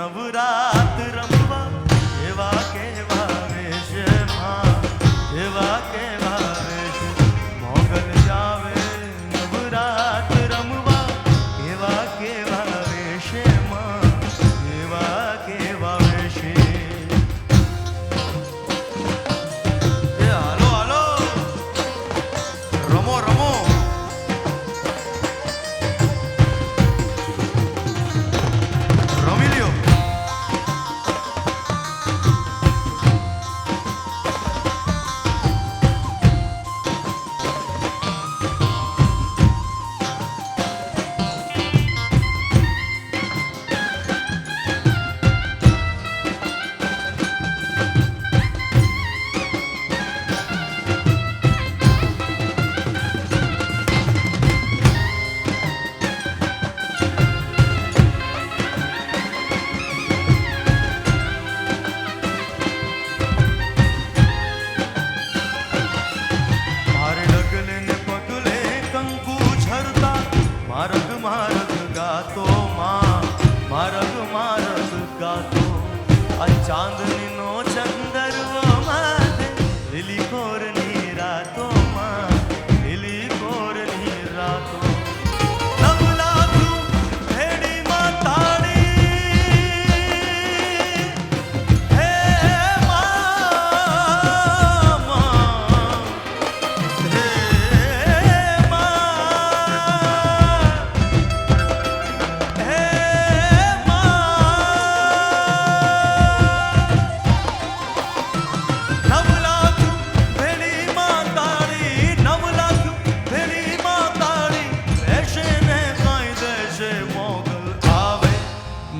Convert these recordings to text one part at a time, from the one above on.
નવરાત રમવા એવા કેવા વેશમાં એવા કેવા વેશ મોગલ જાવે નવરાત રમવા એવા કેવા વેશમાં એવા કેવા વેશે એ હાલો હાલો રમો રમો મારગ મારગ ગાતો માં મારગ મારગ ગાતો આ ચાંદનીનો ચંદરવો માથે લીલી કોરની રાતો માં લીલી કોરની રાતો નવલાખું ભેડીમાં તાળી હે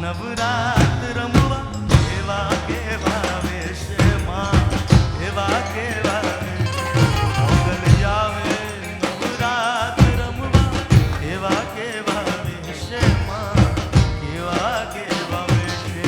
નવરાત રમવા એવા કેવા વેશમાં એવા કેવા મોગલ જાવે નવરાત રમવા એવા કેવા વેશમાં એવા કેવા વેશે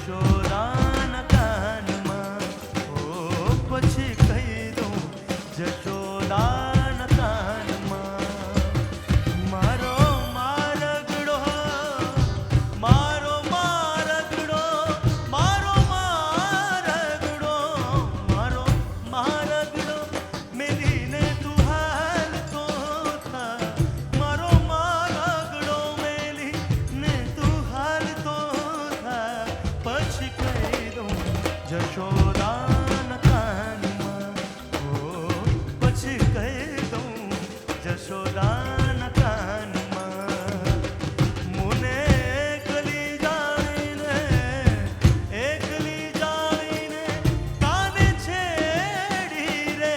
જશોદાના કાનમાં ઓ પછી કહી દઉં જશોદાના કાનમાં મારો મારગડો મારો મારગડો મારો મારગડો મારો મારગડો મેલીને તું હાલતો થા મારો મારગડો મેલીને તું હાલતો થા પછી કહી દઉં જશોદાના કાનમાં ઓ પછી કહી દઉં જશોદાના કાનમાં મુને એકલી જાણીને કાને છેડી રે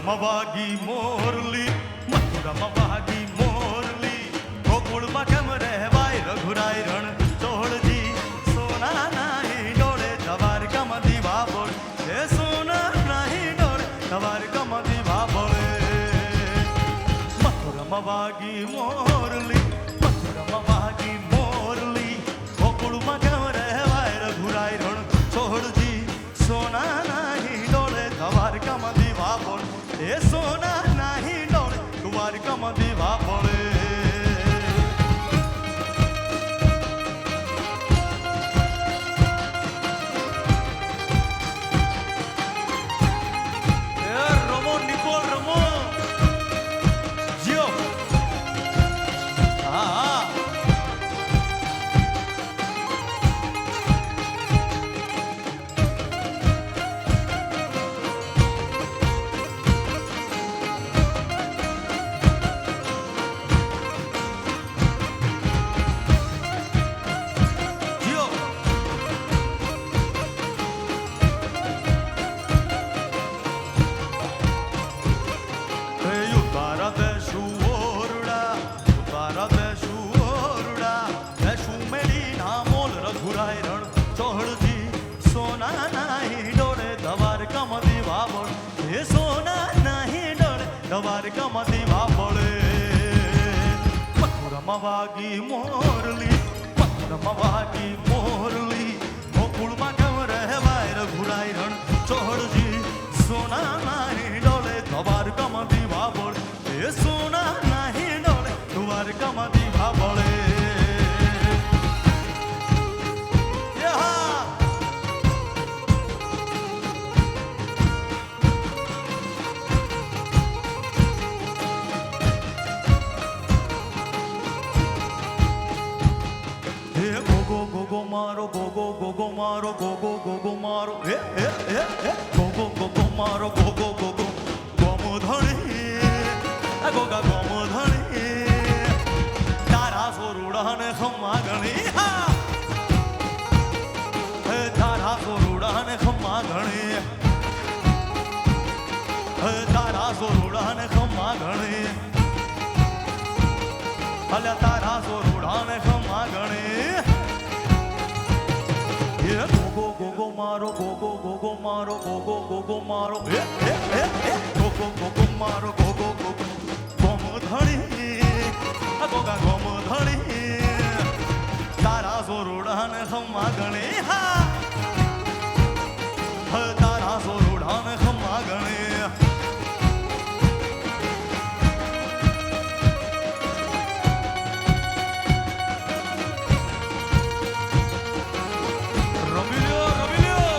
મથુરામાં વાગી મોરલી, મથુરામાં વાગી મોરલી, ગોકુળમાં કેમ રહેવાય રઘુરાય રણ ચોળજી, સોના નાહી ડોળે દ્વારકામાં દીવા બોળ, એ સોના નાહી ડોળે દ્વારકામાં દીવા બોળે. મથુરામાં વાગી મોરલી, મથુરામાં વાગી મોરલી, ગોકુળમાં કેમ રહેવાય રઘુરાય રણ ચોળજી, સોના નાહી ડોળે દ્વારકામાં દીવા બોળ, એ સોના નાહી ડોળે દ્વારકામાં દીવા બોળે. રમો નિકોલ રમો જીઓ. હા હા જીઓ. હે ઉતારા બેસું ઓરડા, ઉતારા બેસું ઓરડા, બેસું મેળી ના મોલ રઘુરાય રણ ચોળજી, સોના નાહી ડોળે દ્વારકામાં દીવા બોળ, એ સોના નાહી ડોળે દ્વારકામાં દીવા બોળે. મથુરામાં વાગી મોરલી, મથુરામાં વાગી મોરલી, ગોકુળમાં કેમ રહેવાય રઘુરાય રણ ચોળજી, સોના નાહી ડોળે દ્વારકામાં દીવા બોળ, એ સોના નાહી ડોળે દ્વારકામાં દીવા બોળે. યહા હે ગોગો ગોગો મારો, ગોગો ગોગો મારો, ગોગો ગોગો મારો, હે હે હે હે ગોગો ગોગો મારો, ગોગો ગોગો ગોમધણી, આ ગોગા ગોમધણી, તારા સોરુડાને ખમ્મા ગણી, હા હે તારા સોરુડાને ખમ્મા ગણી, હે તારા સોરુડાને ખમ્મા ગણી, અલ્યા તારા સોરુડાને ખમ્મા ગણી. એ ગોગો ગોગો મારો, ગોગો ગોગો મારો, ગોગો ગોગો મારો, એ ગોગો ગોગો મારો, ગોગો ગોગો ગોમધણી, આ ગોગા ગોમધણી, તારા સોરુડાને ખમ્મા ગણી, હા તારા સોરુડાને ખમ્મા ગણી. રમી લ્યો, રમી લ્યો.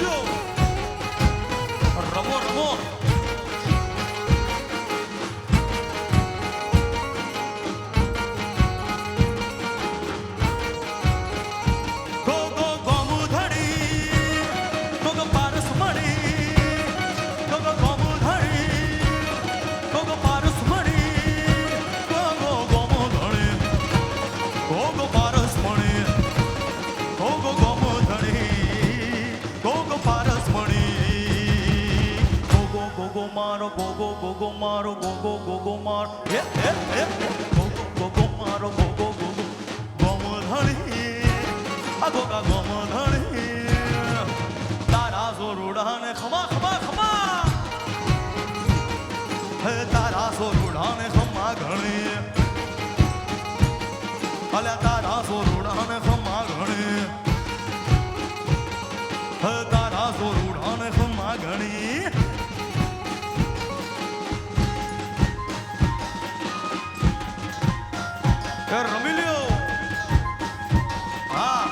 જો. રમો રમો. ગોગો ગોમધણી, ગોગો પારસમણી, ગોગો ગોમધણી, ગોગો પારસમણી, ગોગો ગોમધણી, ગોગો પારસમણી, ગોગો ગોમધણી, ગોગો પારસમણી, ગોગો ગોગો મારો, ગોગો ગોગો મારો, ગોગો ગોગો મારો, હે હે હે ગોગો ગોગો મારો, ગોગો ગોગો ગોમધણી, આ ગોગા ગોમધણી, તારા સોરુડાને ખમા ખમા ખમા, હે તારા સોરુડાને ખમા ઘણી, અલ્યા તારા સોરુડાને ખમા ઘણી, હે તારા સોરુડાને ખમા ઘણી. રમી લ્યો. હા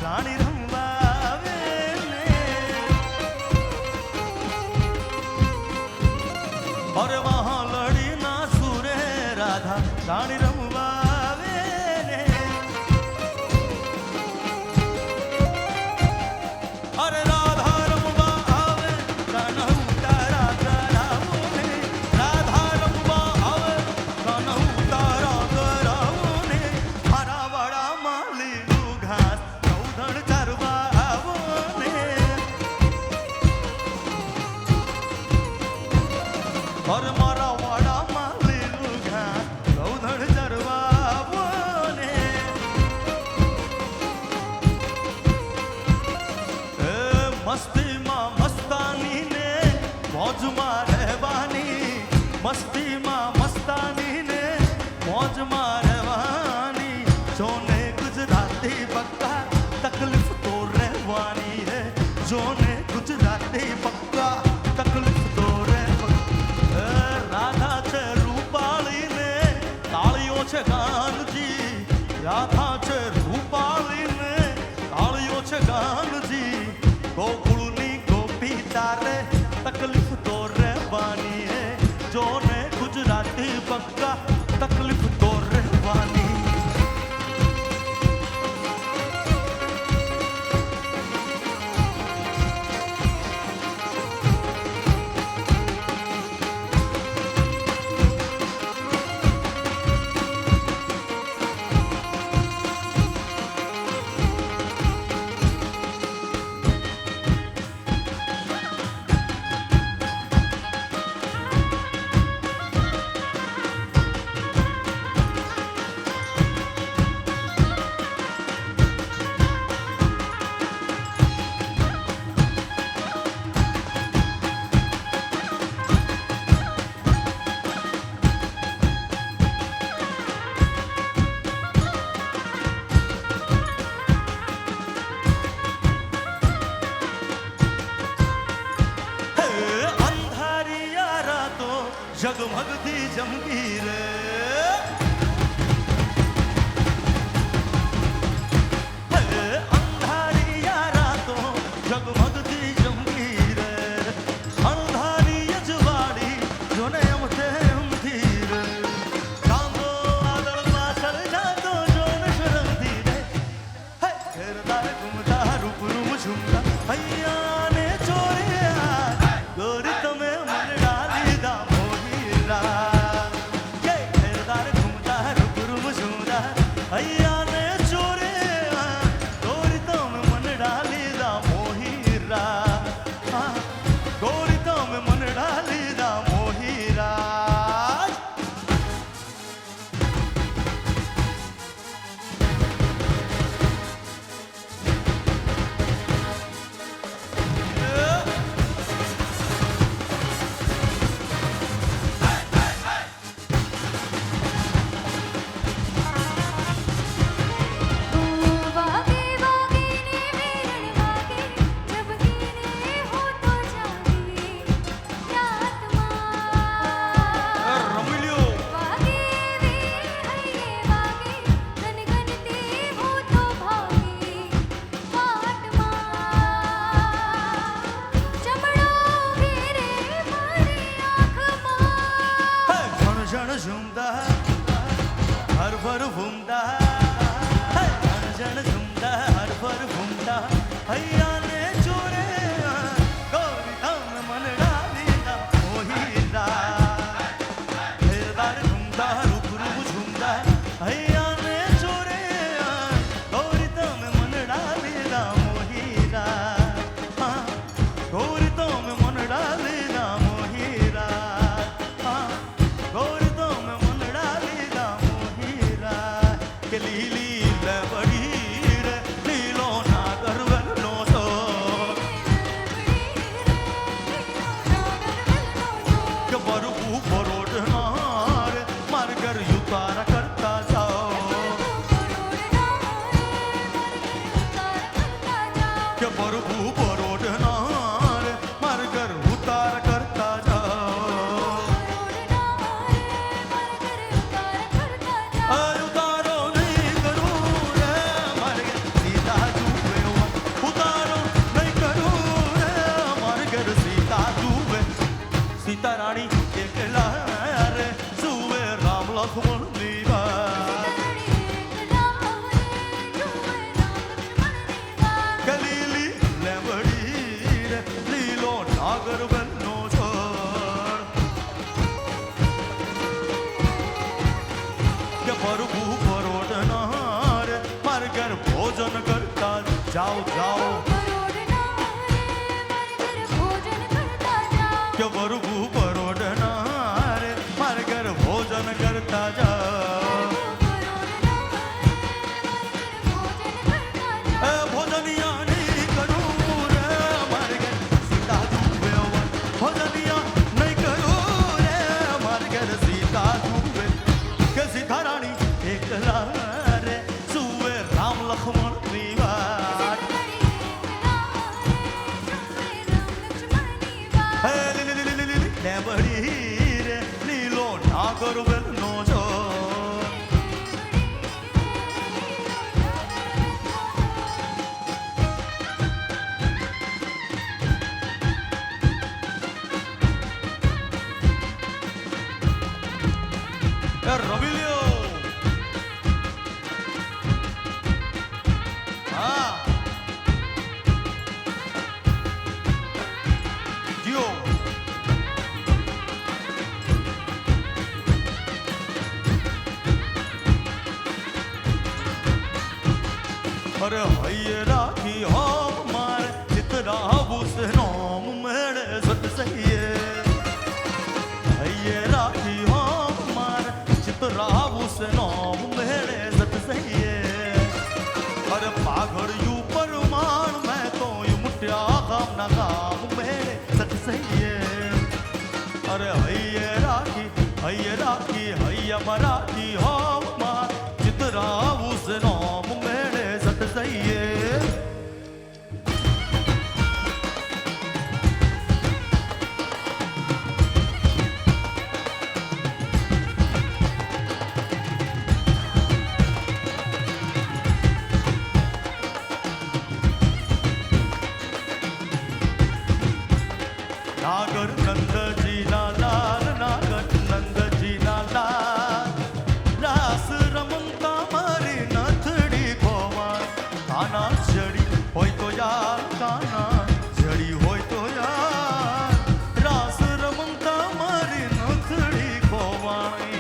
રાણી રમવા આવે ને અરે મહાલડી ના સુરે રાધા રાણી રમવા આવે ને અરે રાધા રમવા આવે કાનહુ તારા કરાવો ને રાધા રમવા આવે કાનહુ તારા કરાવો ને મારા વાડામાં લીલું ઘાસ ગૌધણ ચરવા આવો ને અરે મારા વાડામાં લીલું ઘાસ ગૌધણ ચરવા આવો ને એ મસ્તીમાં મસ્તાની ને મોજમાં રહેવાની મસ્તીમાં મસ્તાની ને મોજમાં રહેવાની જોને ગુજરાતી પક્કા તકલીફ તો રહેવાની હે જોને ગુજરાતી પક્કા તકલીફ તો રહેવાની રાધા છે રૂપાળી ને તાળીઓ છે ગાનજી રાધા છે રૂપાળી ને તાળીઓ છે ગાનજી ગોકુળની ગોપી તારે તકલીફ તો રહેવાની હે જોને ગુજરાતી પક્કા તકલીફ તો રહેવાની જગમગતી જમગી રે અંધારિયા રાતો જગમગતી જમગી રે અંધારી અજવાળી જોને એમ તેમથી રે કાંદો આદળ પાછળ જાતો જોને શરમથી રે ઘેરદાર ઘૂમતા રૂપરૂમ ઝૂમતા હૈયા ને ચોર્યા ગોરી તમે મનડા લીધા हर भर घूमता जन झूमता हर भर घूमता हैया ने चोरे गौरी धाम मन डालीदा मोहिरा घेरदार घूमता रूप रूप झूमता हैया ने चोरे गौरी धाम मन डालीदा मोहिरा गौरी धाम मन डालीदा मोहिरा गौरी લીલી લવડી રે લીલો નાગરવલ નો સો કે બરુ પરોડ નાર માર ઘર યુતારા કરતા જાઓ કે બરુ પરોડ નાર માર ઘર ઉતારા કરતા જાઓ ઉતારો નહીં કરું રે મારે સીધા જુએ जाओ जाओ क्यों बरबू परोडना रे मारे घर भोजन करता जाओ भोजनिया नहीं करूँ रे मारे घर सीता जुबे भोजनिया नहीं करूँ रे मारे घर सीता जुबे के सीता रानी एकला रे सुवे राम लक्ष्मण Robilio. Dio. अरे हये राखी हो मारे चित्रा बुस नाम मेरे सट सही है हये राखी हो रावू से नाम मेरे सत सही है अरे पागड़ यू परमान मैं तो यू मुट्या काम ना काम मेरे सत सही है अरे हये राखी हయ్య मराठी हो मार चितरावू से नाम मेरे सत सही है नागर नंद जी ना लाल नागर नंद जी ना लाल रास रमंता मारी नथड़ी खोवार काना जड़ी होय तो यार काना जड़ी होय तो यार रास रमंता मारी नथड़ी खोवाई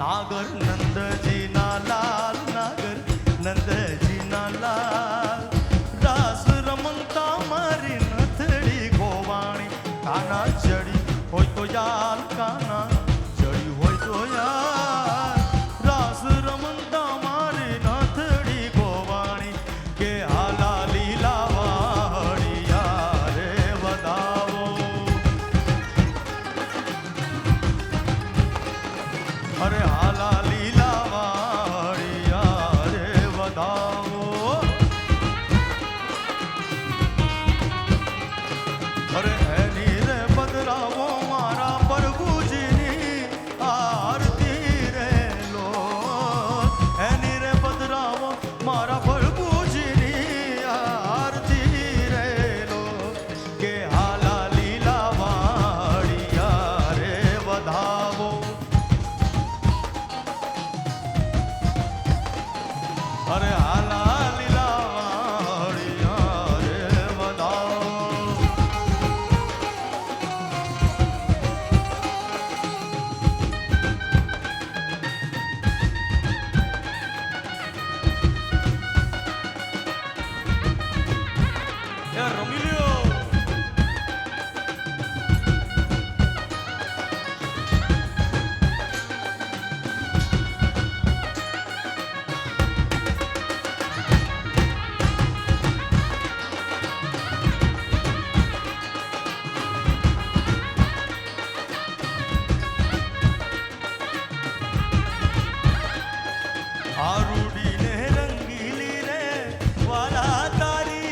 नागर नंद जी ना लाल नागर नंद जी ना लाल रास रमंता मारी नथड़ी गोवाणी काना जड़ी होय तो यार काना जड़ी होय तो यार रास रमंता मारी नथड़ी गोवाणी के हाला लीला वाड़िया रे बताओ अरे हाला लीला वाड़िया रे बताओ अरे एनी रे बदरावो मारा प्रभु जी नी आरती रे लो एनी रे बदरावो मारा प्रभु जी नी आरती रे लो के हाला लीला वाड़िया रे बताओ अरे हाला लीला वाड़िया रे बताओ Robilio. आरूडी ने रंगीली रे वाला तारी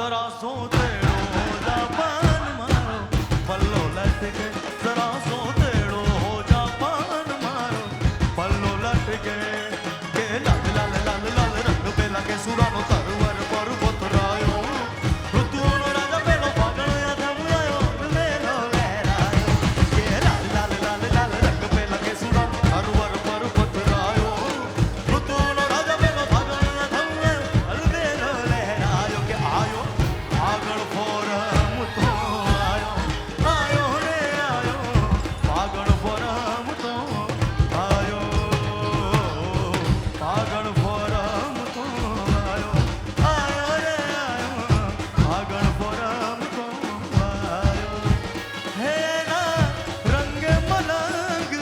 जरा सो तेड़ो हो जा पान मारो पल्लो लटके जरा सो तेड़ो हो जा पान मारो पल्लो लटके के लाल लाल लाल लाल रंग पे लगे सुरानो तरवर पर पोतरायो ऋतुओनो राजा पेलो पागल या धमयायो मेलो लहरायो के लाल लाल लाल लाल रंग पे लगे सुरानो तरवर पर पोतरायो ऋतुओनो राजा पेलो पागल या धमयायो मेलो लहरायो के आयो આગળ ફોરમ તો આયો આયો રે આયો આગળ ફોરમ તો આયો આગળ ફોરમ તો આયો આયો રે આયો આગળ ફોરમ તો આયો હે ના રંગે મલંગ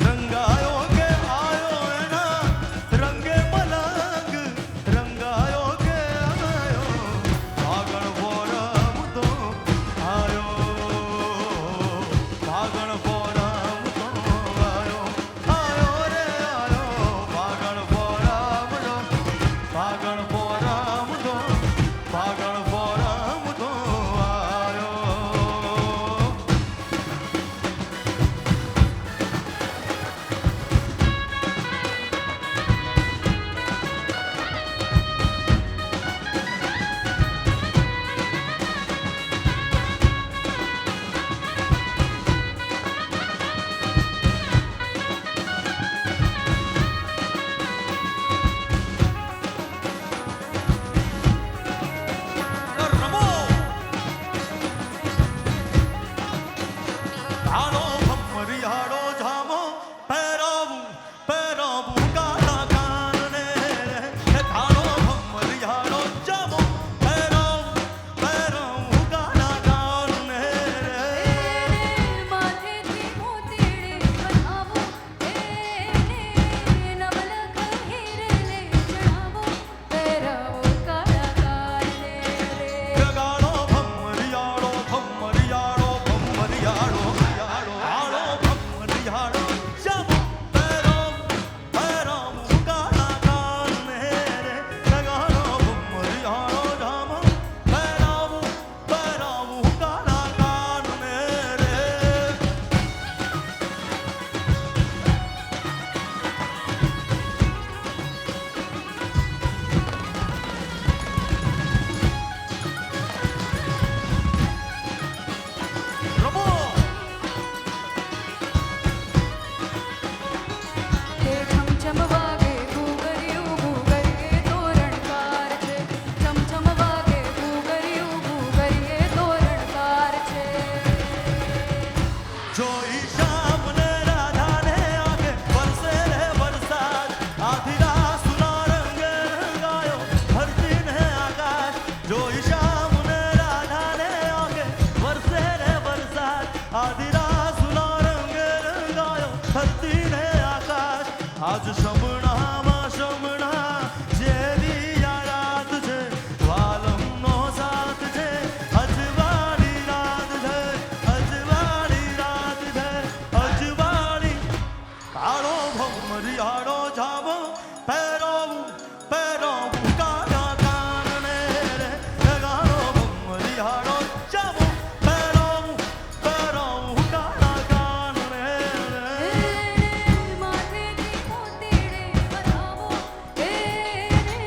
રંગાયો કે આયો એના રંગે મલંગ રંગાયો કે આયો આગળ ફોરમ તો આયો આગળ ફોરમ તો આયો આયો રે આયો આગળ ફોરમ તો આગળ ફોરમ તો આગળ ફોરમ તો આયો રમો આડો ભમરિયાળો જામો પહેરાવું પહેરાવું કાળા કાનને રે આડો ભમરિયાળો જામો પહેરાવું પહેરાવું કાળા કાનને રે માથેથી મોતીડે બનાવો એને નવલખ હીરને ચડાવો પહેરાવો કાળા કારને રે ગાળો ભમરિયાળો ભમરિયાળો ભમરિયાળો આળો ભમરિયાળો જામો પહેરાવું પહેરાવું કાળા કાનને રે ગાળો ભમરિયાળો જામો પહેરાવું પહેરાવું કાળા કાનને રે રમો તે છમછમ વાગે ઘૂઘરિયું ઘૂઘરીએ તોરણકાર છે છમછમ વાગે ઘૂઘરિયું ઘૂઘરીએ તોરણકાર છે જોઈ શ્યામ ને રાધા ને આગે વરસે રે વરસાદ આધી રાસુના રંગે રંગાયો ધરતી ને આકાશ જોઈ શ્યામ ને રાધા ને આગે વરસે રે વરસાદ આધી રાસુના રંગે રંગાયો ધરતી ને આકાશ આજ શમણામાં શમણા જેવી આ રાત છે વાલમનો સાથ છે અજવાળી રાત છે અજવાળી રાત છે અજવાળી કાળો ભમરિયાળો જામો પહેરાવું પહેરાવું કાળા કાનને રે ગાળો ભમરિયાળો જામો પહેરાવું પહેરાવું કાળા કાનને રે માથેથી મોતીડે બનાવો એને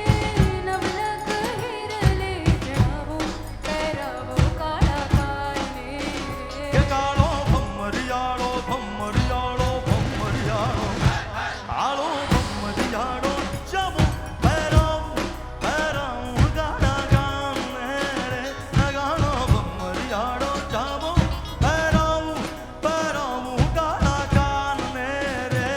નવલખ હીરને ચડાવો પહેરાવો કાળા કારને રે કે કાળો ભમરિયાળો ભમરિયાળો ભમરિયાળો કાળો ભમરિયાળો જામો પહેરાવું પહેરાવું કાળા કાનને રે ગાળો ભમરિયાળો જામો પહેરાવું પહેરાવું કાળા કાનને રે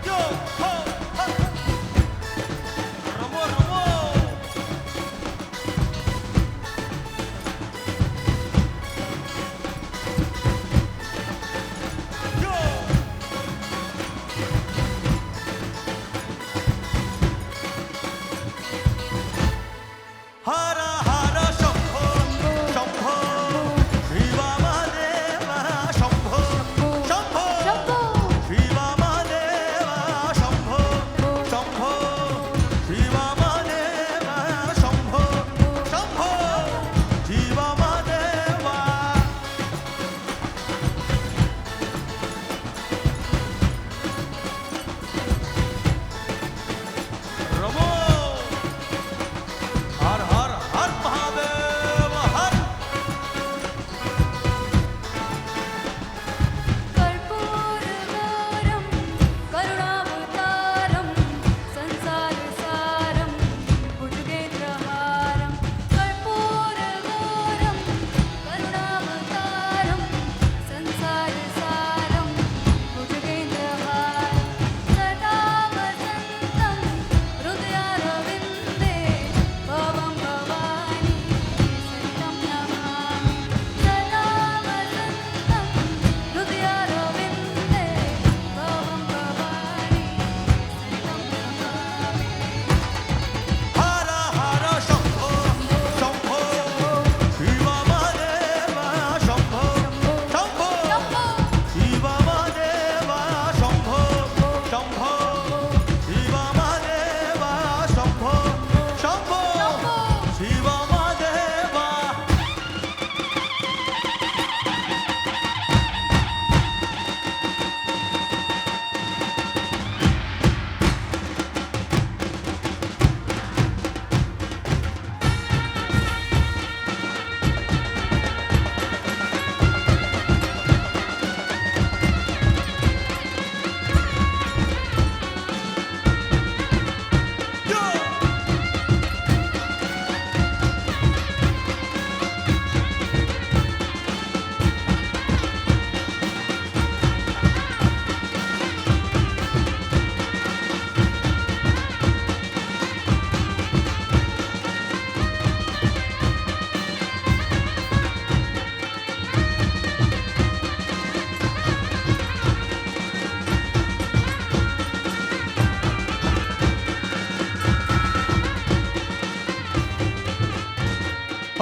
Yo, ho, ha. રમો રમો Yo. હર હર શંભો શંભો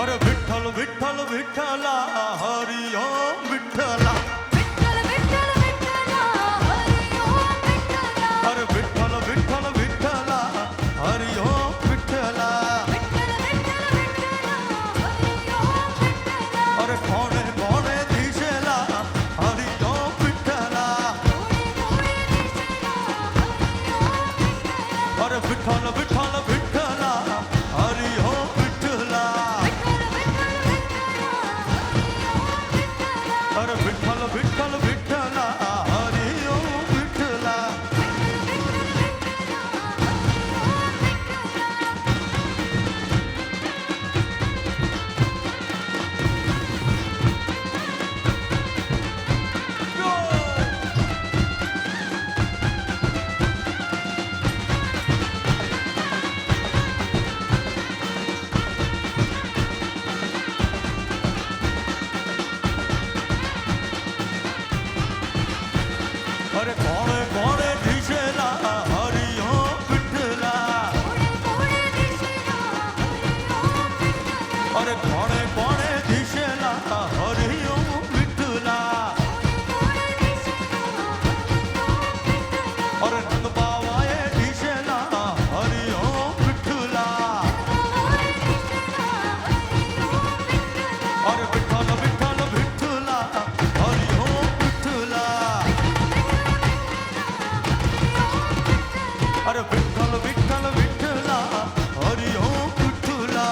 अरे विठ्ठल विठ्ठल विठ्ठला हरि ओम विठ्ठला विठ्ठल विठ्ठल विठ्ठला हरी ओम विठ्ठला अरे विठ्ठल विठ्ठल विठ्ठला हरि ओम विठ्ठला विठ्ठल विठ्ठल विठ्ठला हरी ओम विठ्ठला अरे कोणे कोणे दिशेला हरि ओम विठ्ठला कोणी कोणी दिशेला हरी ओम विठ्ठला अरे विठ्ठल विठ्ठल विठ्ठला हरि ओम विठ्ठला विठ्ठल विठ्ठल विठ्ठला हरी ओम विठ्ठला अरे विठ्ठल विठ्ठल विठ्ठला हरि ओम विठ्ठला अरे कोणे कोणे दिशेला हरि ओम विठ्ठला कोणी कोणी दिशेला हरी ओम विठ्ठला अरे कोणे कोणे दिशेला हरि ओम विठ्ठला कोणी कोणी दिशेला हरी ओम विठ्ठला अरे रंग पावाये दिशेला हरि ओम विठ्ठला कोणी दिशेला हरी ओम विठ्ठला अरे विठ्ठल विठ्ठल विठ्ठला हरि ओम विठ्ठला अरे विठ्ठल विठ्ठल विठ्ठला हरि ओम विठ्ठला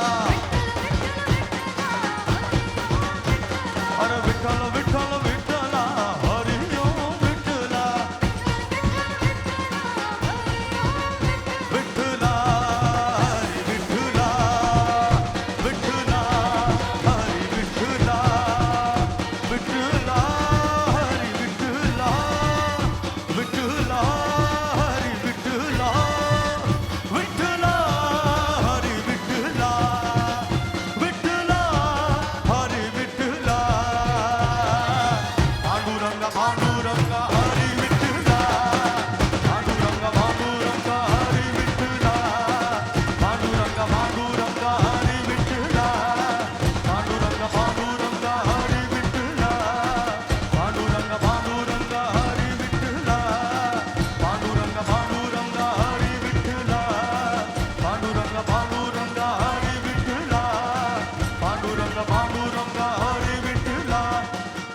अरे विठ्ठल विठ्ठल विठ्ठला हरि ओम विठ्ठला विठ्ठला हरी विठ्ठला विठ्ठला हरी विठ्ठला विठ्ठला हरी विठ्ठला विठ्ठला हरी विठ्ठला विठ्ठला हरी विठ्ठला विठ्ठला हरी विठ्ठला पांडुरंग पांडुरंग हरी विठ्ठला पांडुरंग पांडुरंग हरी विठ्ठला पांडुरंग पांडुरंग हरी विठ्ठला पांडुरंग पांडुरंग हरी विठ्ठला पांडुरंग पांडुरंग हरी विठ्ठला पांडुरंग पांडुरंग हरी विठ्ठला पांडुरंग पांडुरंग हरी विठ्ठला पांडुरंग पांडुरंग हरी विठ्ठला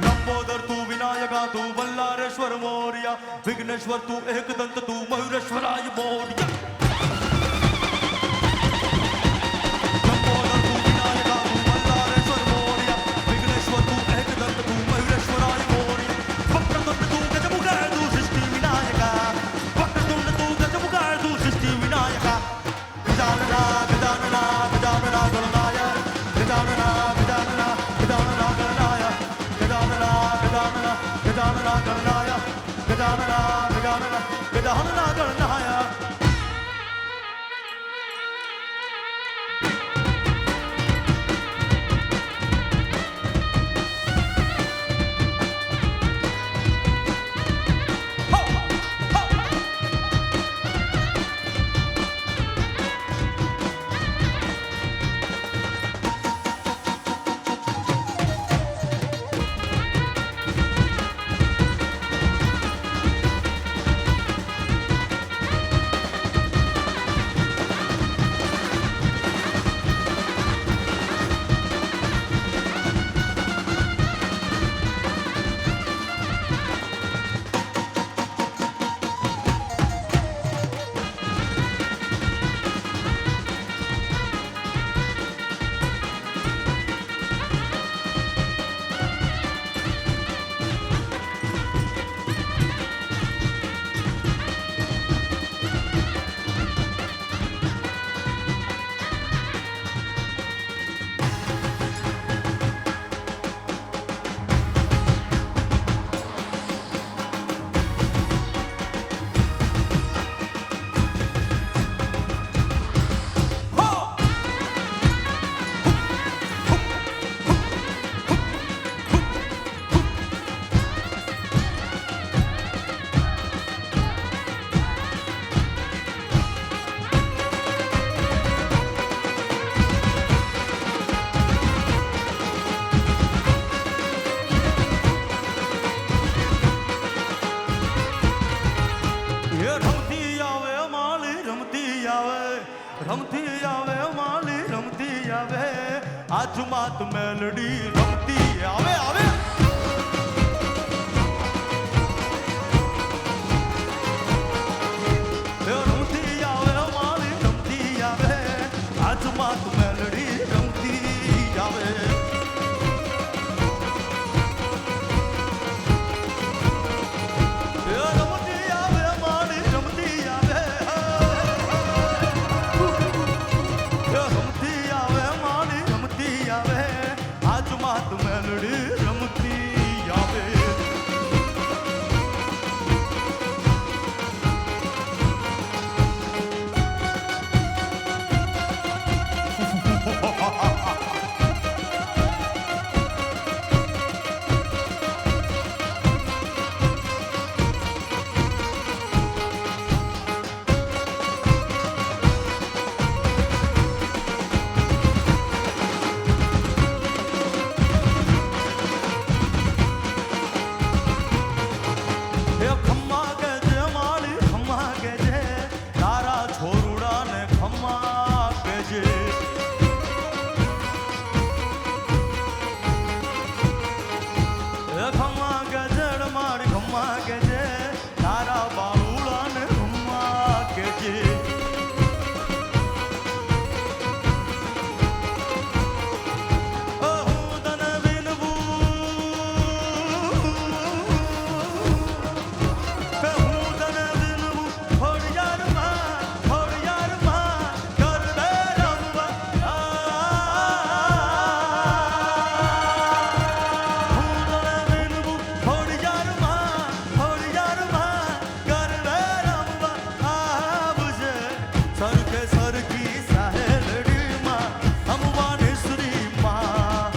लंबोदर तू विनायका तू बल्लारेश्वर मोर्या विघ्नेश्वर तू एकदंत तू मयुरेश्वराय मोर्या लंबोदर तू विनायका तू बल्लारेश्वर मोर्या विघ्नेश्वर तू एकदंत तू मयुरेश्वराय मोर्या वक्रतुंड तू गजमुखाय तू सृष्टी विनायका वक्रतुंड तू गजमुखाय तू सृष्टी विनायका गजानना गजानना गजानना गणनाय गजानना गजानना गजानना गणनाय गजानना गजानना गजानना गणनाय गजानना गजानना गजानना गणनाय આજુમાં તું મેલડી રમતી આવે આવે રમતી આવે મારી રમતી આવે આજુમાં તું મેલડી રમતી આવે રમતી આવે મારી રમતી આવે રમતી આવે મારી રમતી આવે આજુમાં તું મેલડી રમતી આવે એ ખમ્મા કે જે માળી ખમ્મા કે જે તારા છોરુડાને ખમ્મા કે જે એ ખમ્મા કે જડ માળી ખમ્મા કે જે તારા બાળુડાને ખમ્મા કે જે હું તને વિનવું કે હું તને વિનવું હોડિયારમાં કર દે રમવા હું તને વિનવું હોડિયારમાં કર દે રમવા આવજે સરખે સરખી સાહેલડીમાં રમવાની શ્રીમાં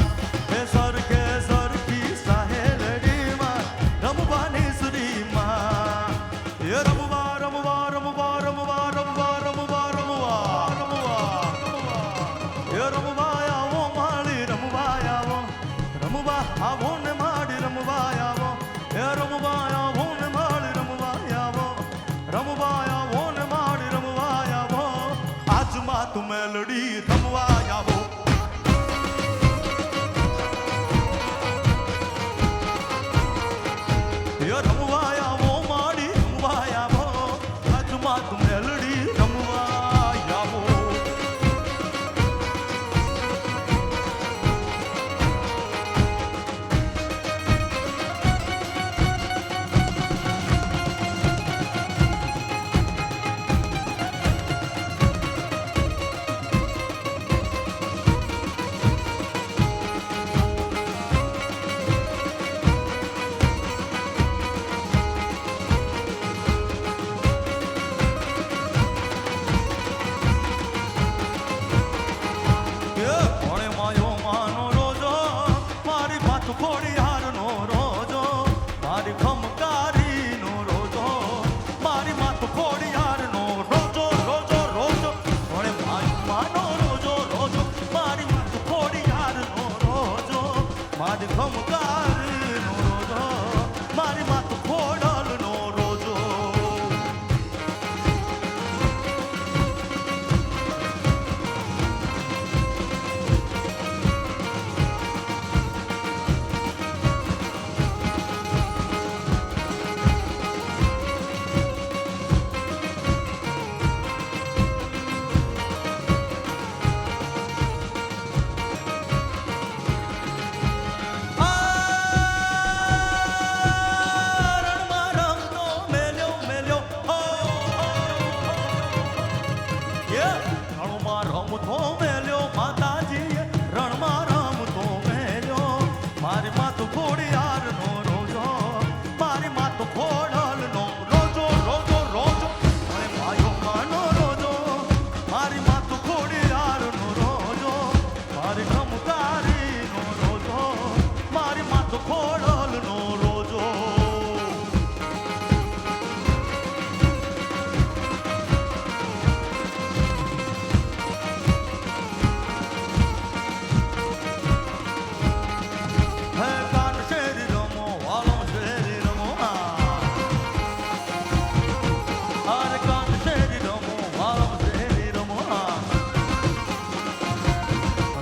એ સરખે સરખી સાહેલડીમાં રમવાની શ્રીમાં એ રમવા રમવા રમવા રમવા રમવા રમવા રમવા રમવા એ રમવા આવો માળી રમવા આવો ને માળી રમવા આવો એ રમવા આવો ને માળી રમવા આવો ને માળી રમવા આવો આજમાં તું મેલડી રમવા આવો એ રમવા આવો માળી રમવા આવો આજમાં તું મેલડી રમવા આવો કોણે માયો માનો રોજો મારી વાત ખોડિયારનો રોજો મારી ખમકારીનો રોજો મારી માત ખોડિયારનો રોજો રોજો રોજો કોણે માનો રોજો રોજો મારી માત ખોડિયારનો રોજો મારી ખમકારીનો રોજો મારી માત ખોડલનો રોજો આ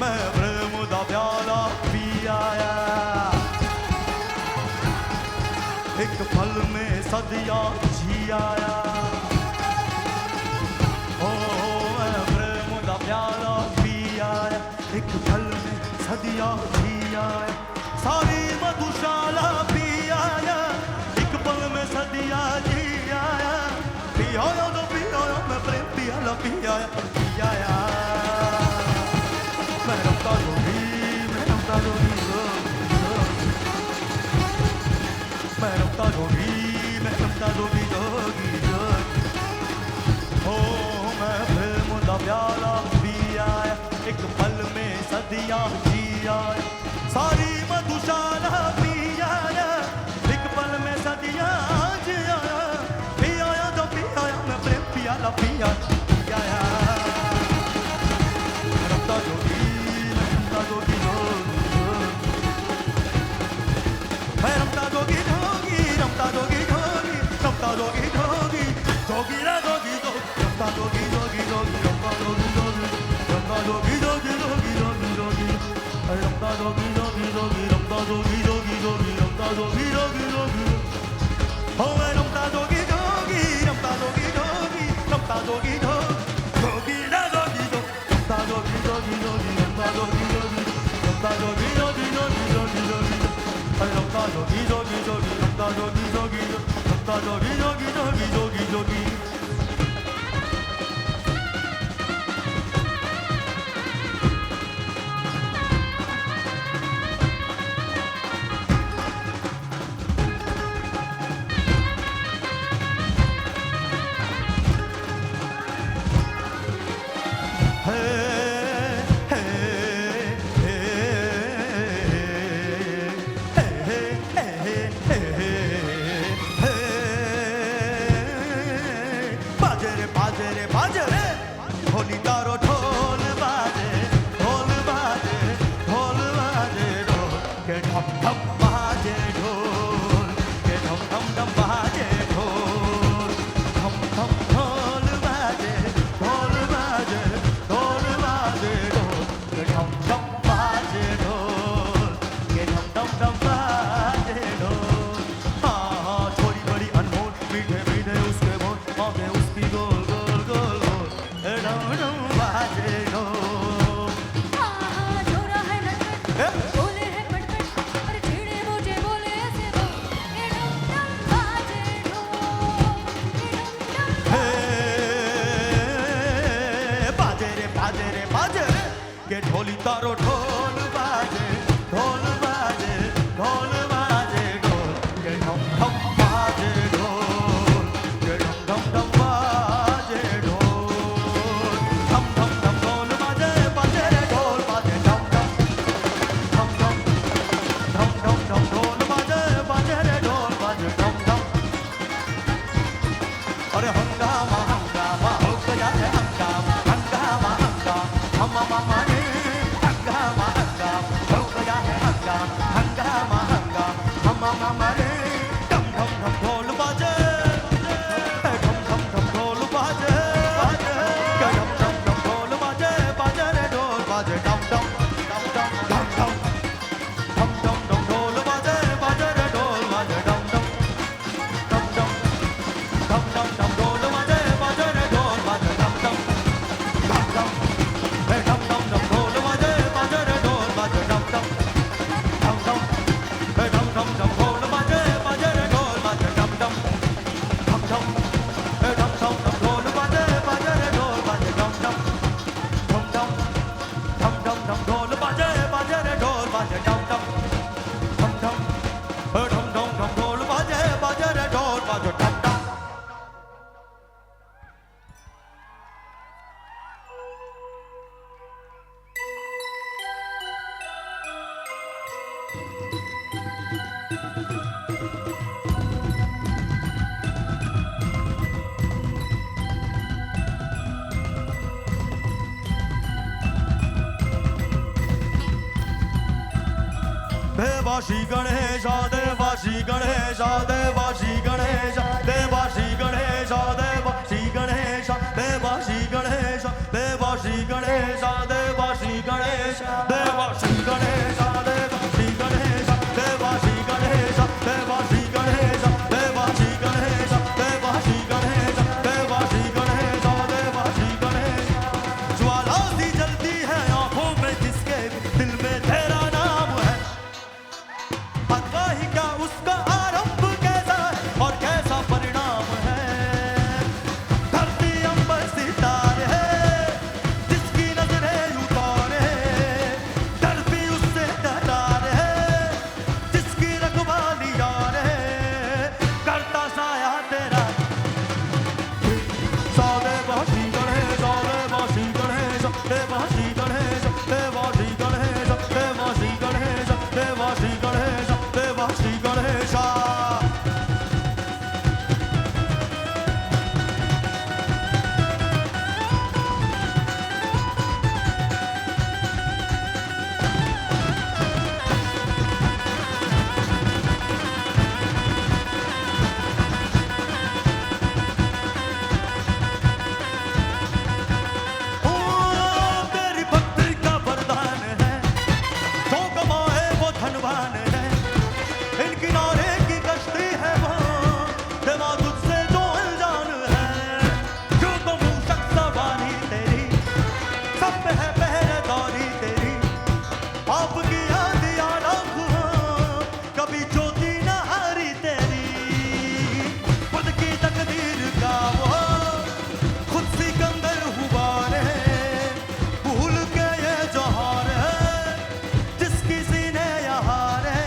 मैं प्रेम दा प्याला पी आया एक पल में सदियां जी आया ओ मैं प्रेम दा प्याला पी आया एक पल में सदियां जी आया सारी मधुशाला पी आया एक पल में सदियां जी आया पी आया तो पी आया मैं प्रेम पियाला पी आया मैं रमता जोगी मैं रमता जोगी मैं रमता जोगी मैं रमता जोगी जोगी जोगी ओ मैं प्रेम दा प्याला पी आया एक पल में सदियां जी आया सारी मधुशाला पी आया एक पल में सदियां जी आया पी आया तो पी आया मैं प्रेम पियाला पी आया मैं रमता जोगी मैं रमता जोगी मैं रमता जोगी जोगी रमता जोगी जोगी रमता जोगी जोगी जोगी रा जोगी जो रमता जोगी जोगी जोगी रमता जोगी जोगी रमता जोगी जोगी जोगी जोगी जोगी रमता जोगी जोगी जोगी रमता जोगी जोगी जोगी रमता जोगी जोगी जोगी हो मैं रमता जोगी जोगी रमता जोगी जोगी रमता जोगी जोगी रा जोगी जो रमता जोगी जोगी जोगी रमता जोगी जोगी रमता जोगी जोगी जोगी जोगी जोगी रमता जोगी जोगी जोगी रमता जोगी जोगी रमता जोगी जोगी जोगी जोगी जोगी ढोली तारो ढोल बाजे ढोल बाजे ढोल बाजे ढोल के ढम ढम बाजे ढोल के ढम ढम ढम बाजे ढोल ढम ढम ढोल बाजे ढोल बाजे ढोल बाजे ढोल के ढम ढम बाजे ढोल के ढम ढम ढम बाजे ढोल हाँ थोड़ी बड़ी अनमोल मीठे मीठे उसके बोल आगे उसकी गोल गोल गोल गोल ढम ढम बाजे ढोल आहा छोरा है नटखट बोले है पटपट और छेड़े मुझे बोले ऐसे वो ये डम डम बाजे ढोल ये डम डम हे बाजे रे बाजे रे बाजे रे के ढोली तारो ढोल बाजे ढोल बाजे ढोल बाजे ढोल के ढम ढम बाजे ढोल के ढम ढम ढम बाजे ढोल ढम ढम ढम ढोल बाजे बाजे रे ढोल बाजे ढम ढम ढम ढम ढम ढम ढम ढोल बाजे बाजे रे ढोल बाजे ढम ढम अरे हंगामा हंगामा हो गया है हंगामा हंगामा हंगामा हंगामा रे हंगामा हंगामा हो गया है हंगामा हंगामा हंगामा हंगामा रे डम डम डम ढोल बाजे डम डम डम ढोल बाजे डम डम डम ढोल बाजे बाजे रे ढोल बाजे डम डम डम डम डम डम डम डम डम ढोल बाजे बाजे रे ढोल बाजे डम डम डम डम डम डम डम ढोल बाजे बाजे रे ढोल बाजे डम डम डम डम हे डम डम डम ढोल बाजे बाजे रे ढोल बाजे डम डम डम डम हे डम डम डम ढोल बाजे बाजे रे ढोल बाजे डम डम डम डम हे डम डम डम ढोल बाजे बाजे रे ढोल बाजे डम डम डम डम डम डम डम ढोल बाजे बाजे रे ढोल बाजे डम डम डम डम हे डम डम डम ढोल बाजे बाजे रे ढोल बाजे डम डम देवाशी गणेशा देवाशी गणेशा देवाशी गणेशा देवाशी गणेशा देवाशी गणेशा देवाशी गणेशा देवाशी गणेशा देवाशी गणेशा દેવા શ્રી ગણેશ દેવા શ્રી ગણેશ દેવા શ્રી ગણેશ દેવા શ્રી ગણેશ દેવા શ્રી ગણેશ દેવા શ્રી ગણેશ દેવા શ્રી ગણેશ દેવા શ્રી ગણેશ ज्वाला सी जलती है आंखों में जिसके दिल में तेरा नाम है पता ही क्या उसका आरंभ कैसा है और कैसा परिणाम है धरती अंबर सितारे जिसकी नजरें उतारे डर भी उससे डरारे जिसकी रखवाली यारे करता साया तेरा देवा श्री गणेश देवा श्री गणेश देवा श्री गणेश देवा श्री गणेश देवा श्री गणेश देवा श्री गणेश देवा श्री गणेश ओ तेरी भक्ति का वरदान है जो कमाए वो धनवान है इन किनारे की कश्ती है वो देवा तुझसे जो अनजान है क्यों तो मूषक सवारी तेरी सब पे है पहरेदारी तेरी पाप की आंधियां लाख हो कभी ज्योति न हारी तेरी खुद की तकदीर का वो खुद सिकंदर हुआ रे भूल के ये जौहर है जिसकी सीने यहाँ रे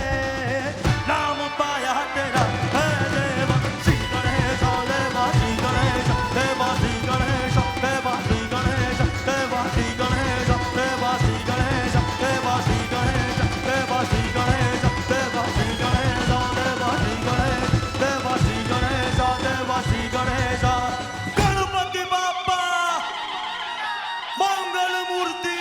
नाम पाया तेरा है देवा श्री गणेश देवा श्री गणेश देवा श्री गणेश देवा श्री गणेश देवा श्री गणेश देवा श्री गणेश देवा श्री गणेश देवा श्री गणेश देवा श्री गणेश देवा श्री गणेश देवा श्री गणेश देवा श्री गणेश गणपति बाप्पा मंगल मूर्ति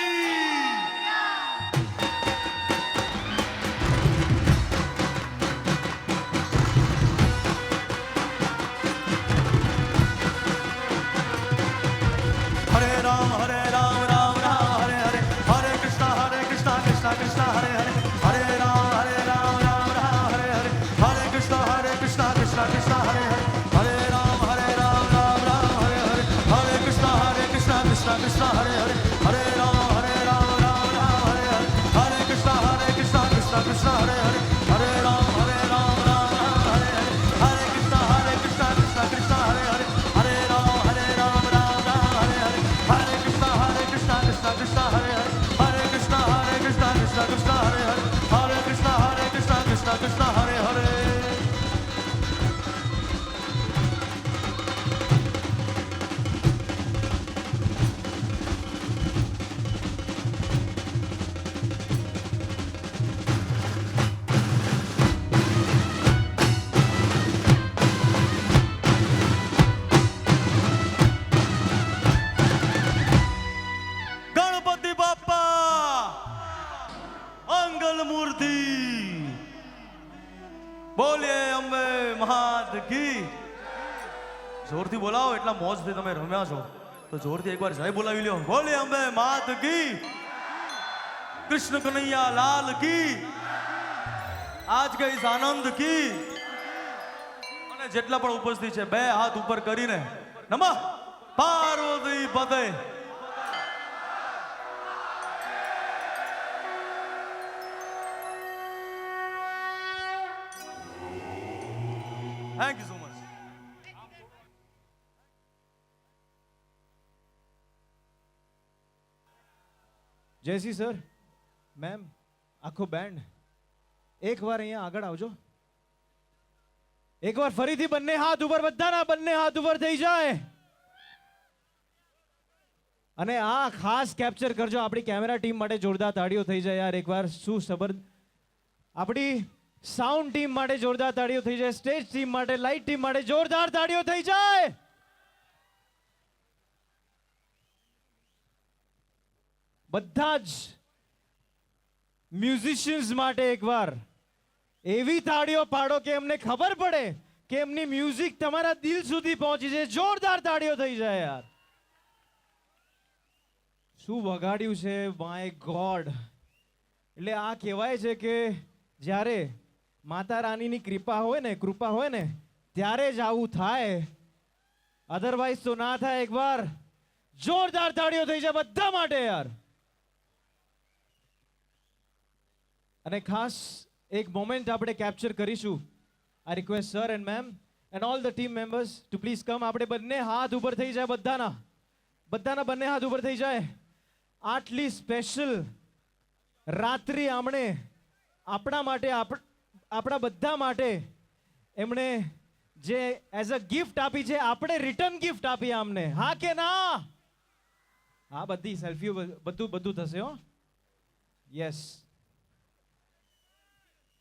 हरे राम राम राम हरे हरे हरे कृष्णा कृष्णा कृष्णा हरे हरे हरे राम राम राम हरे हरे हरे कृष्णा कृष्णा कृष्णा हरे हरे हरे राम राम राम हरे हरे हरे कृष्णा कृष्णा कृष्णा हरे हरे हरे राम राम राम हरे हरे हरे कृष्णा कृष्णा कृष्णा हरे हरे हरे राम राम राम हरे हरे हरे कृष्णा कृष्णा कृष्णा हरे हरे हरे राम राम राम हरे हरे हरे कृष्णा कृष्णा कृष्णा हरे हरे हरे कृष्णा कृष्णा कृष्णा हरे हरे हरे कृष्णा कृष्णा कृष्णा हरे हरे गणपति बाप्पा मंगल मूर्ति बोलिए अंबे महाद की જોરથી બોલાવો એટલા મોજથી તમે રમ્યા છો તો જોરથી એકવાર જય બોલાવી લ્યો બોલે અંબે માત કી कृष्ण कन्हैया लाल की आज के इस आनंद की અને જેટલા પણ ઉપસ્થિત છે બે હાથ ઉપર કરીને નમઃ પાર્વતી પતે thank you so much Jaysi sir ma'am આખો બેન્ડ એકવાર અહીંયા આગળ આવજો એકવાર ફરીથી બંને હાથ ઉપર બધાના બંને હાથ ઉપર થઈ જાય અને આ ખાસ કેપ્ચર કરજો આપણી કેમેરા ટીમ માટે જોરદાર તાળીઓ થઈ જાય યાર એકવાર શું સબર આપણી સાઉન્ડ ટીમ માટે જોરદાર તાળીઓ થઈ જાય સ્ટેજ ટીમ માટે લાઇટ ટીમ માટે જોરદાર તાળીઓ થઈ જાય બધા જ મ્યુઝિશિયન્સ માટે એકવાર એવી તાળીઓ પાડો કે એમને ખબર પડે કે એમની મ્યુઝિક તમારા દિલ સુધી પહોંચી છે જોરદાર તાળીઓ થઈ જાય યાર શું વગાડ્યું છે માય ગોડ. એટલે આ કહેવાય છે કે જ્યારે માતા રાણીની કૃપા હોય ને ત્યારે જ આવું થાય, અધરવાઇઝ તો ના થાય. એકવાર જોરદાર તાળીઓ થઈ જાય બધા માટે યાર. અને ખાસ એક મોમેન્ટ આપણે કેપ્ચર કરીશું. I request sir and ma'am and all the team members to please come. આપણે બંને હાથ ઉપર થઈ જાય, બધાના બંને હાથ ઉપર થઈ જાય. આટલી સ્પેશિયલ રાત્રિ આમણે આપણા માટે, આપણા બધા માટે એમણે જે એઝ અ ગિફ્ટ આપી છે, આપણે રિટર્ન ગિફ્ટ આપી આમને. હા કે ના? હા, બધી સેલ્ફીઓ બધું થશે હો. યસ,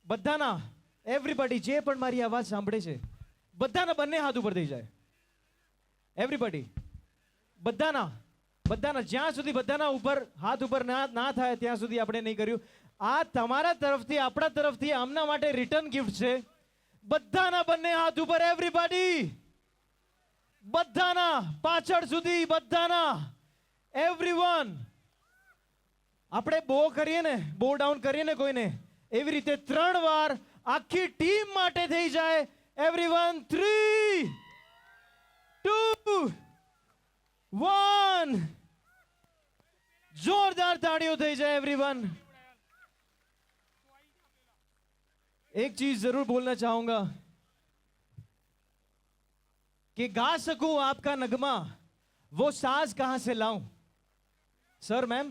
બધાના એવરીબડી જે પણ મારી અવાજ સાંભળે છે બધાના બંને હાથ ઉપર થઈ જાય. એવરીબડી, બધાના જ્યાં સુધી બધાના ઉપર હાથ ઉપર ના થાય ત્યાં સુધી આપણે નહીં કર્યું. આ તમારા તરફથી આપણા તરફથી આમના માટે રિટર્ન ગિફ્ટ છે. બધાના બંને હાથ ઉપર એવરીબડી, બધાના પાછળ સુધી, બધાના એવરીવન. આપણે બો કરીએ ને, બો ડાઉન કરીએ ને કોઈને, એવી રીતે 3 વાર આખી ટીમ માટે થઈ જાય. એવરીવન 3, 2, 1. જોરદાર તાળીઓ થઈ જાય एवरीवन. एक चीज जरूर बोलना चाहूंगा कि गा सकूं आपका नगमा वो साज कहां से लाऊं. सर मैम,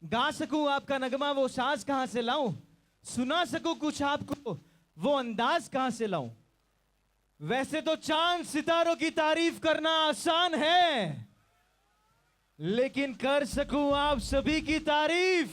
गा सकूं आपका नगमा वो साज कहां से लाऊं, सुना सकूं कुछ आपको वो अंदाज कहां से लाऊं. वैसे तो चांद सितारों की तारीफ करना आसान है, लेकिन कर सकूं आप सभी की तारीफ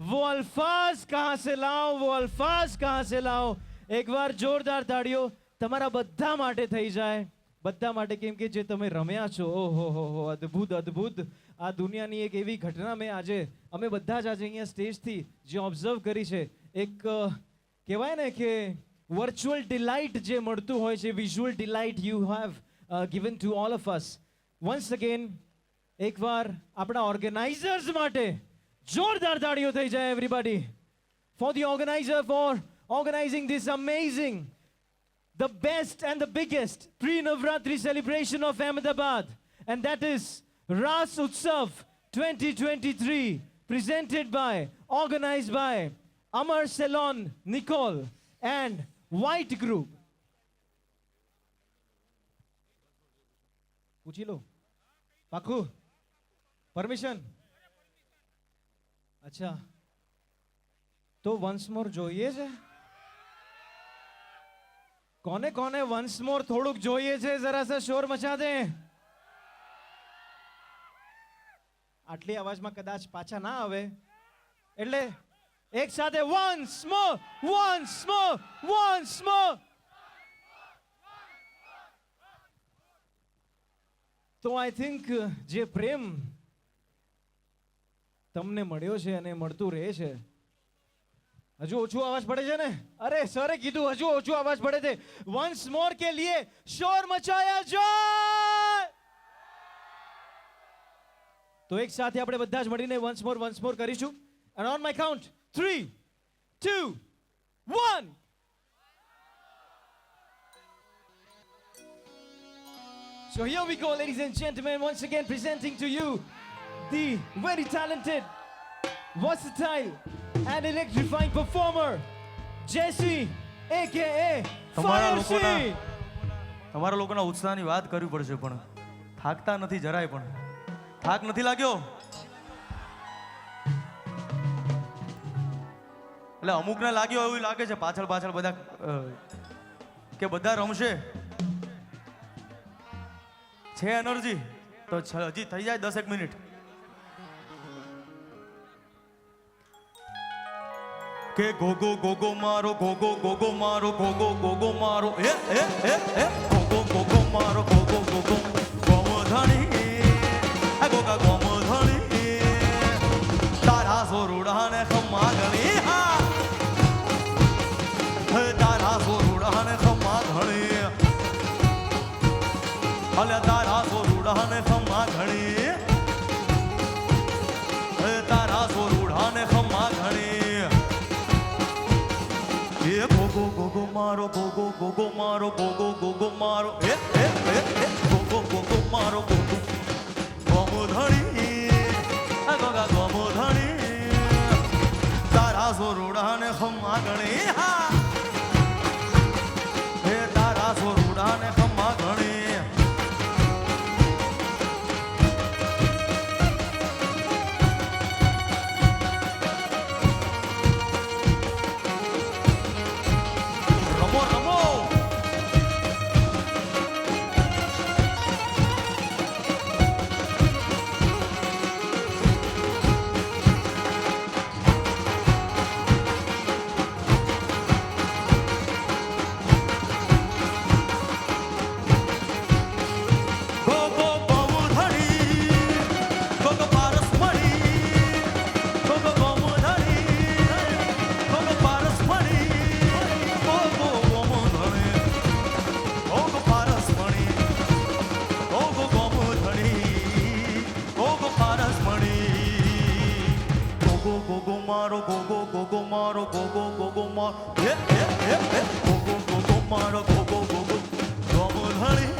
वो अल्फाज कहां से लाऊं, वो अल्फाज कहां से लाऊं. एक बार जोरदार ताड़ीओ તમારા બધા માટે થઈ જાય, બધા માટે. કેમ કે જે તમે રમ્યા છો, ઓહો હો, અદ્ભુત અદ્ભુત. આ દુનિયાની એક એવી ઘટના મેં આજે, અમે બધા જ આજે અહીંયા સ્ટેજથી જે ઓબ્ઝર્વ કરી છે, એક કહેવાય ને કે વર્ચ્યુઅલ ડિલાઇટ જે મળતું હોય છે, visual delight you have given to all of us. Once again એકવાર આપણા ઓર્ગેનાઇઝર્સ માટે જોરદાર તાળીઓ થઈ જાય everybody. For the organiser for organizing this amazing, the best and the biggest pre-Navratri celebration of Ahmedabad, and that is Ras Utsav 2023, presented by, organized by Amar Salon Nicole and White Group. પૂછી લો પાકુ permission. અચ્છા, તો once મોર જોઈએ છે? કોને કોને once મોર થોડુંક જોઈએ છે? જરા સા શોર મચા દે. આટલી અવાજમાં કદાચ પાછા ના આવે, એટલે એક સાથે વન્સ મોર, વન્સ મોર, વન્સ મોર. તો આઈ થિંક જે પ્રેમ તમને મળ્યો છે અને મળતું રહે છે, હજુ ઓછું અવાજ પડે છે ને? અરે સરે કીધું હજુ ઓછું અવાજ પડે છે. વન્સ મોર કે લીએ શોર મચાયા જાય. તો એક સાથે આપણે બધા જ મળીને વન્સ મોર કરીશું. And on my count 3, 2, 1. So here we go, ladies and gentlemen, once again presenting to you the very talented, versatile and electrifying performer, Jesse, aka Fire. તમારા લોકોના ઉત્સાહની વાત કરવી પડશે, પણ થાકતા નથી જરાય પણ. થાક નથી લાગ્યો? એટલે અમુકને લાગ્યો એવું લાગે છે પાછળ બધા કે બધા રમશે, છે એનર્જી તો હજી થઈ જાય 10 મિનિટ. કે ગોગો ગોગો મારો, ગોગો ગોગો મારો, ગોગો ગોગો મારો, ગોગો મારો, ગોગો ગોગો ગોમધણી, આ ગોગા ગોમધણી, તારા સોરુડાને ખમ્મા ગણી, હા તારા સોરુડાને ખમ્મા ઘણી, અલ્યા તારા સોરુડાને ખમ્મા ઘણી. મારો ગોગો ગોગો મારો ગોગો ગોગો મારો એ ગોગો ગોગો મારો ગોગો ગોમોધણી ગોગા ગોમોધણી તારા સોરુડાને ખમ્મા ગણી હા હે તારા સોરુડાને ખમ્મા ગણી રમો રમો ગોગો ગોમોધણી ગોગો પારસમણી ગોગો ગોમોધણી ગોગો પારસમણી ગોગો ગોમોધણી ગોગો પારસમણી ગોગો ગોમોધણી ગોગો પારસમણી ગોગો ગોગો મારો ગોગો ગોગો મારો ગોગો ગોગો મારો ગોગો ગોગો મારો ગોગો ગોગો ગોમોધણી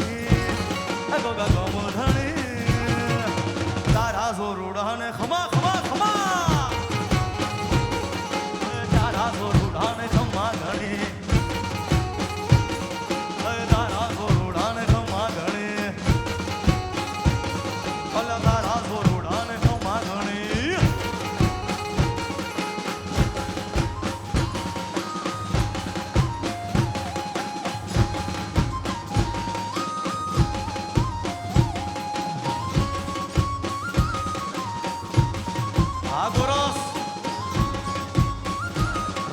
ગોગા ગોમોધણી તારા સોરુડાને ખમા ખમા ખમા તારા સોરુડાને ખમા ગણી તારા સોરુડાને ખમા ગણી અલા તારા સોરુડાને ખમા ગણી આ ગોરસ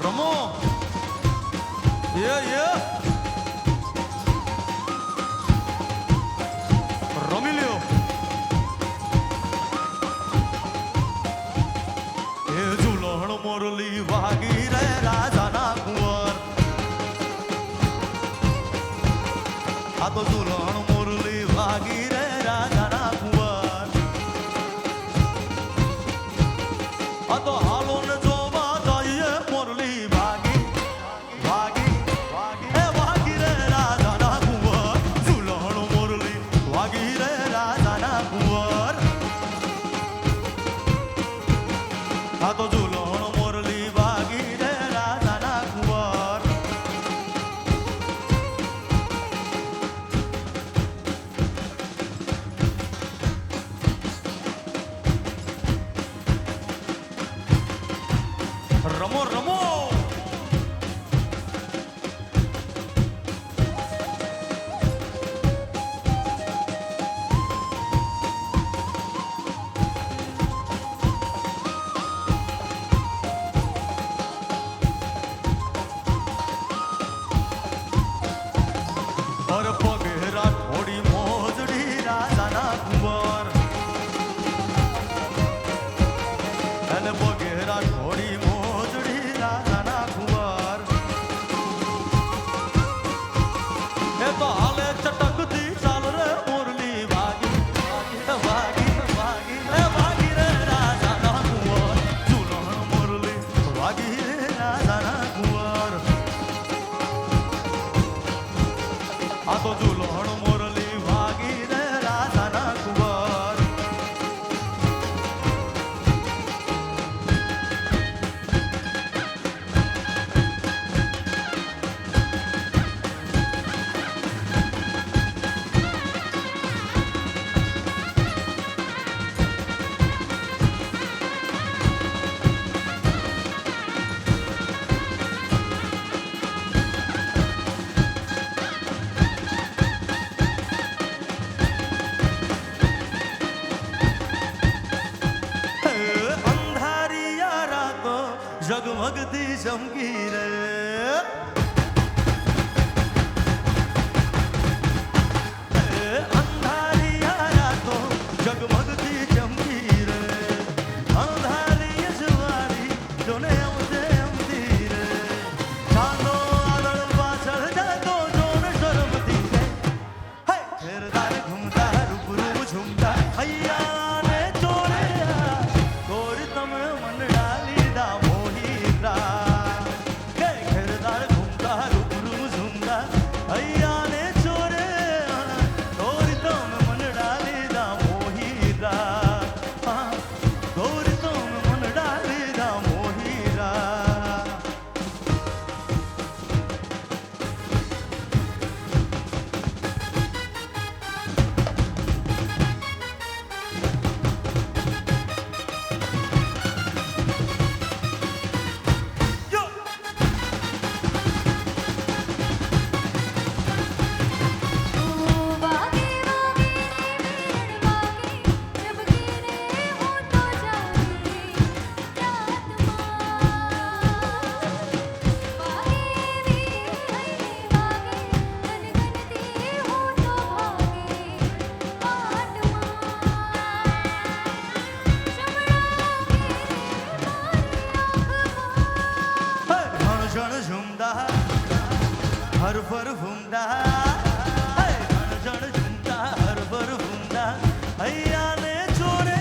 રમો રમી લ્યો એ ઝૂલણ મોરલી વાગી રે રાજાના કુંવર આ તો ઝૂલણ મોરલી વાગી રે રાજાના કુંવર આ તો હાલો ને જોવા જઈએ મોરલી વાગી વાગી વાગી એ વાગી રે રાજાના કુંવર ઝૂલણ મોરલી વાગી રે રાજાના કુંવર આ તો ઝૂલણ મોરલી વાગી રે રાજાના કુંવર રમો રમો અર પગેરા થોડી મોજડી રાજાના કુંવર અને પગેરા થોડી મોજડી રાજાના કુંવર એ તો હાલે ચટકતી ચાલ રે મોરલી વાગી વાગી વાગી એ વાગી રે રાજાના કુંવર ઝૂલણ મોરલી વાગી રે રાજાના કુંવર આ તો ઝૂલણ મોરલી વાગી રે રાજાના કુંવર અંધારિયા રાતો જગમગતી ચમકી રે અંધારિયા રાતો જગમગતી ચમકી રે અંધારી જવારી જોને આવજે એમથી રે ચાંદો આગળ પાછળ જતો જોન શરમતી રે હે ઘેરદાર ઘૂમતા રૂબરૂ ઝૂમતા હૈયા ને ચોરે ગોર તમે મન ડાલી દા મોહી રા હે ઘેરદાર ઘૂમતા રૂબરૂ હર પર ભૂંડા જણ જણ ઝૂમતા હર પર ભૂંડા હૈયાને ચોરે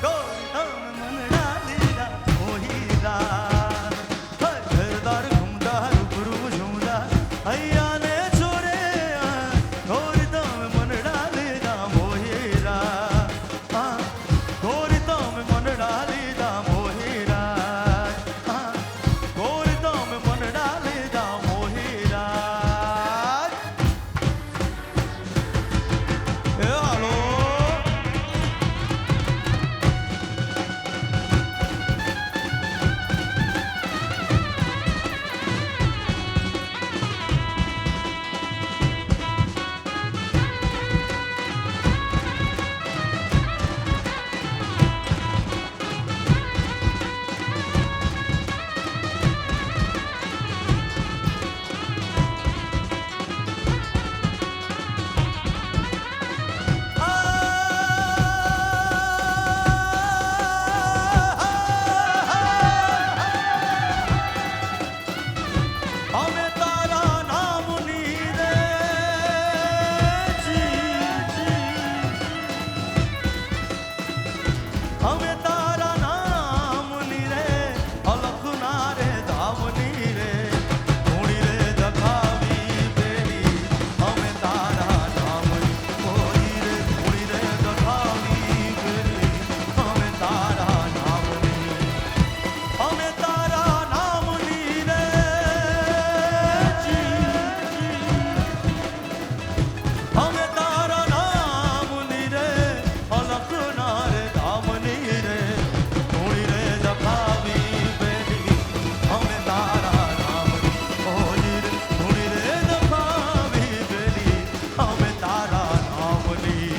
ગોરી તમે મનડા લીધા મોહીરા ઘરદાર ઘૂમતા રૂબરૂ ઝૂમતા હૈયાને ચોરે ગોરી તમે મનડા લીધા મોહીરા ગોરી તમે મનડા લીધા મોહીરા ગોરી તમે મનડા લીધા મોહીરા એ હાલો અમે તારા નામની રે અમે તારા નામની રે અલખના રે ધામની રે ધૂણી રે દખાવી પેલી અમે તારા નામની ઓરી રે ધૂણી રે દખાવી પેલી અમે તારા નામની અમે તારા નામની રે અમે તારા નામની રે અલખના રે ધામની રે ધૂણી રે દખાવી પેલી અમે તારા નામની ઓલી રે ધૂણી રે દખાવી પેલી અમે તારા નામની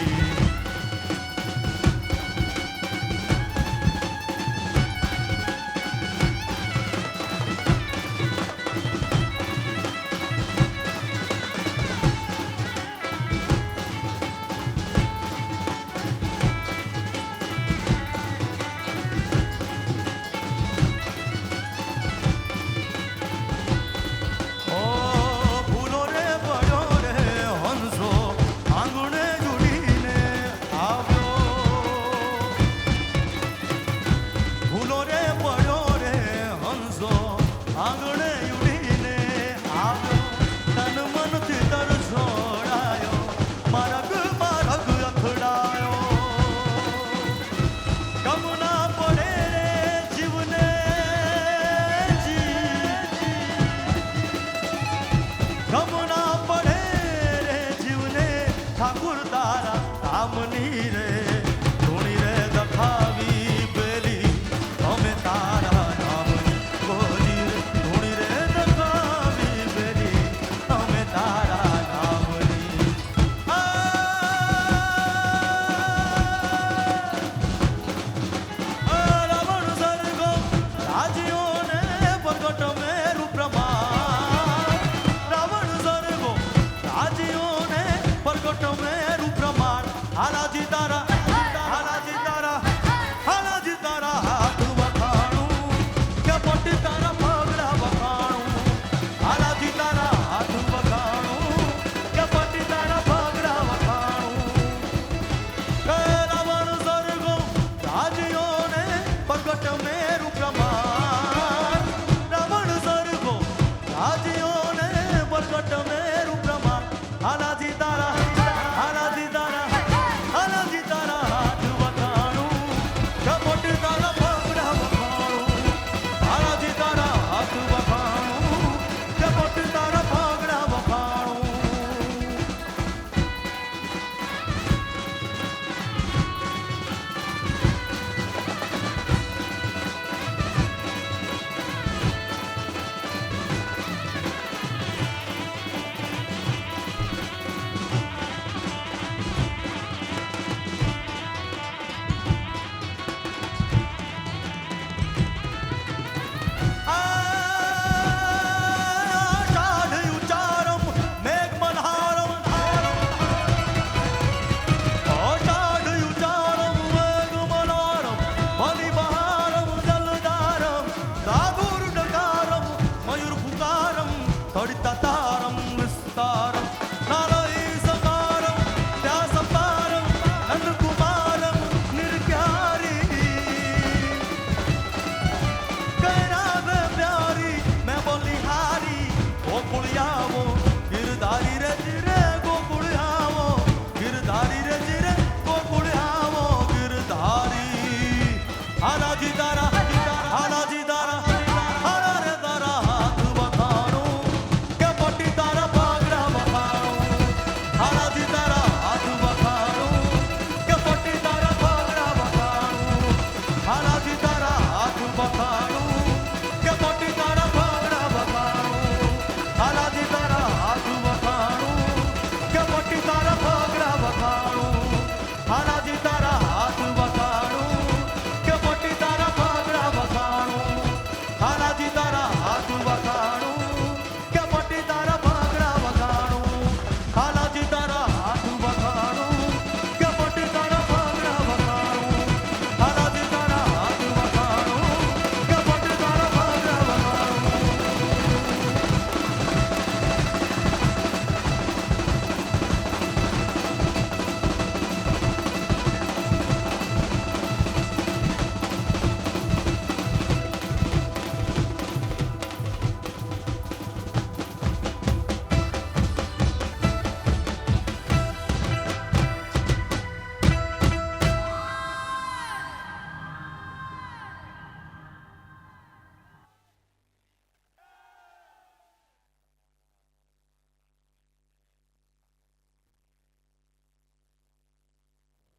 આનાથી તારા